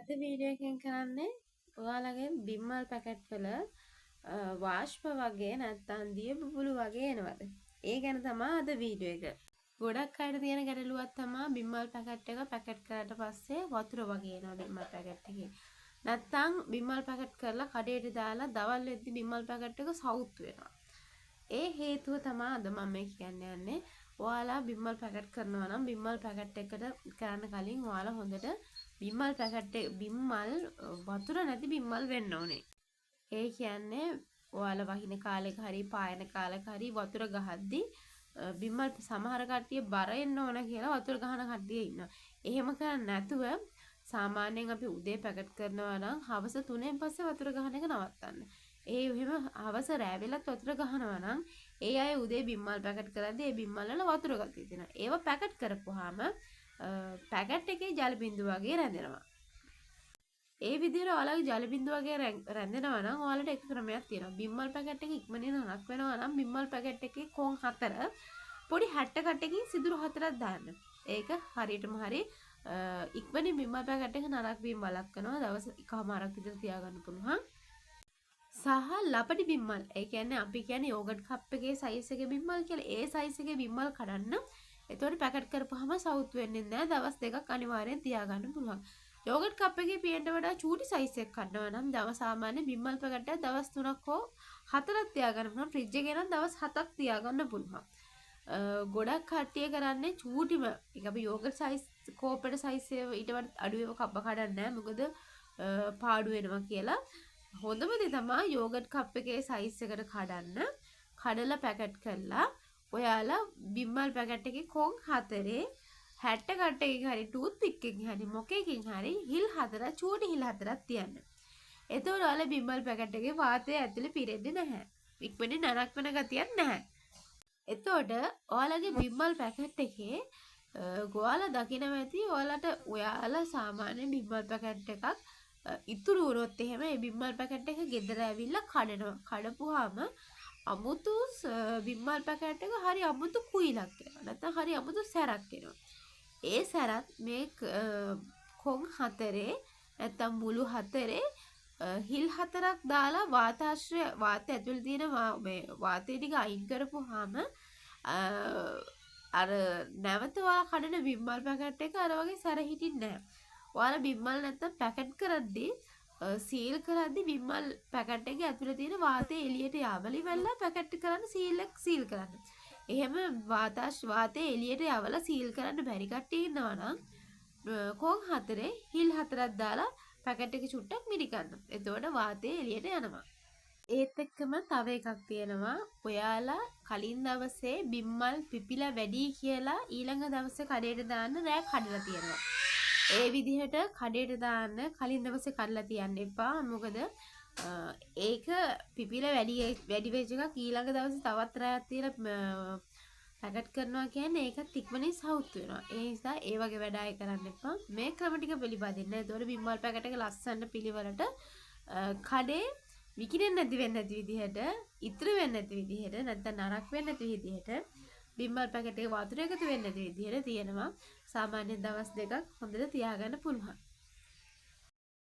අද වීඩියෝ එකෙන් කරන්නේ ඔයාලගේ බිම්මල් පැකට් වල වාෂ්ප වගේ නැත්තම් දිය බුබුලු වගේ එනවද? ඒ ගැන තමයි අද වීඩියෝ එක. ගොඩක් අයට තියෙන ගැටලුවක් තමයි බිම්මල් පැකට් එක පැකට් කරාට පස්සේ වතුර වගේ එනවා බිම්මල් පැකට් එකේ. නැත්තම් බිම්මල් පැකට් කරලා කඩේට දාලා දවල් වෙද්දි බිම්මල් පැකට් එක සවුත් වෙනවා. ඒ හේතුව තමයි අද මම මේ කියන්න යන්නේ. ඔයාලා බිම්මල් පැකට් කරනවා නම් බිම්මල් පැකට් එකට කරන්න කලින් ඔයාලා හොඳට බිම්මල් පැකට් බිම්මල් වතුර නැති බිම්මල් වෙන්න ඕනේ. ඒ කියන්නේ ඔයාලා වහින කාලෙක හරි පායන කාලෙක හරි වතුර ගහද්දි බිම්මල් සමහර කට්ටිය බර එන්න ඕන කියලා වතුර ගහන කට්ටිය ඉන්නවා. එහෙම කරන්නේ නැතුව සාමාන්‍යයෙන් අපි උදේ පැකට් කරනවා නම් හවස 3න් පස්සේ වතුර ගහන එක නවත්තන්න. ඒ එහෙම හවස රෑ වෙලත් වතුර ගහනවා නම් ඒ අය උදේ බිම්මල් පැකට් කරද්දී ඒ බිම්මල් වල වතුර ගතිය තියෙනවා. ඒව පැකට් කරපුවාම පැකට් එකේ ජල බිඳු වගේ රැඳෙනවා. ඒ විදිහට ඔයාලගේ ජල බිඳු වගේ රැඳෙනවා නම් ඔයාලට එක ක්‍රමයක් තියෙනවා. බිම්මල් පැකට් එක ඉක්මනින් නරක් වෙනවා නම් බිම්මල් පැකට් එකේ කොන් 4 පොඩි 60 කටකින් සිදුරු 4ක් දාන්න. ඒක හරියටම හරි ඉක්මනින් බිම්මල් පැකට් එක නරක් වීම වළක්වනවා. දවස් එකමාරක් විතර තියාගන්න පුළුවන්. සහ ලපටි බිම්මල්. ඒ කියන්නේ අපි කියන්නේ යෝගට් කප් එකේ සයිස් එකේ බිම්මල් කියලා. ඒ සයිස් එකේ බිම්මල් කඩන්න. එතකොට පැකට් කරපුවාම සවුත් වෙන්නේ නැහැ. දවස් දෙකක් අනිවාර්යෙන් තියාගන්න පුළුවන්. යෝගට් කප් එකේ පියන්න වඩා චූටි සයිස් එකක් ගන්නවා නම් දවස් සාමාන්‍ය බිම්මල් පැකට් එක දවස් 3ක් හෝ 4ක් තියාගන්න පුළුවන්. ෆ්‍රිජ් එකේ නම් දවස් 7ක් තියාගන්න පුළුවන්. ගොඩක් කට්ටිය කරන්නේ චූටිම. ඒක අපි යෝගට් සයිස් කෝප්පෙට සයිස් එක ඊට වඩා අඩු ඒවා කප්ප කඩන්නේ නැහැ. මොකද පාඩු වෙනවා කියලා. හොඳම දේ තමයි යෝගට් කප් එකේ සයිස් එකට කඩන්න. කඩලා පැකට් කරලා ඔයාලා බිම්මල් පැකට් එකේ කොන් 4 60 කට්ටකින් හරි ටූත් පික් එකකින් හරි මොකකින් හරි හිල් 4 චූටි හිල් 4ක් තියන්න. එතකොට ඔයාලා බිම්මල් පැකට් එකේ වාතය ඇතුලේ පිරෙන්නේ නැහැ. ඉක්මනින් නරක් වෙන ගතියක් නැහැ. එතකොට ඔයාලගේ බිම්මල් පැකට් එකේ ඔයාලා දකිනවා ඇති ඔයාලා සාමාන්‍ය බිම්මල් පැකට් එකක් ඉතුරු වුණොත් එහෙම ඒ බිම්මල් පැකට් එක ගෙදර ඇවිල්ලා කඩනවා. කඩපුවාම අමුතු බිම්මල් පැකට් එක හරි අමුතු කුයිලක් එනවා. නැත්නම් හරි අමුතු සැරක් එනවා. ඒ සැරත් මේ කොන් 4 නැත්නම් මුළු 4 හිල් 4ක් දාලා වාතය ඇතුළේ තියෙන මේ වාතය ටික අයින් කරපුවාම අර නැවත ඔයාලා කඩන බිම්මල් පැකට් එක අර වගේ සැර හිටින්නේ නැහැ. ඔයාලා බිම්මල් නැත්තම් පැකට් කරද්දී සීල් කරද්දී බිම්මල් පැකට් එකේ ඇතුලේ තියෙන වාතය එළියට යවලි වෙලා පැකට් කරන්න සීල් කරන්න. එහෙම වාතය එළියට යවලා සීල් කරන්න බැරි කට්ටිය ඉන්නවා නම් කොන් 4 හිල් 4ක් දාලා පැකට් එක චුට්ටක් මිරිකන්න. එතකොට වාතය එළියට යනවා. ඒත් එක්කම තව එකක් තියෙනවා. ඔයාලා කලින් දවසේ බිම්මල් පිපිලා වැඩි කියලා ඊළඟ දවසේ කඩේට දාන්න රෑ කඩලා තියෙනවා. ඒ විදිහට කඩේට දාන්න කලින් දවසේ කඩලා තියන්න එපා. මොකද ඒක පිපිලා වැඩි වෙච්ච එකක් ඊළඟ දවසේ තවත් රැයක් තියලා පැකට් කරනවා කියන්නේ ඒකත් ඉක්මනින් සවුත් වෙනවා. ඒ නිසා ඒ වගේ වැඩ ආයෙ කරන්න එපා. මේ ක්‍රම ටික පිළිපදින්න. ඒතකොට බිම්මල් පැකට් එක ලස්සන පිළිවෙලට කඩේ විකිනෙන්නේ නැති විදිහට, ඉතුරු වෙන්නේ නැති විදිහට, නැත්නම් නරක් වෙන්නේ නැති විදිහට බිම්මල් පැකට් එකේ වතුර එකතු වෙන්නේ නැති විදිහට තියෙනවා. සාමාන්‍ය දවස් දෙකක් හොඳට තියාගන්න පුළුවන්.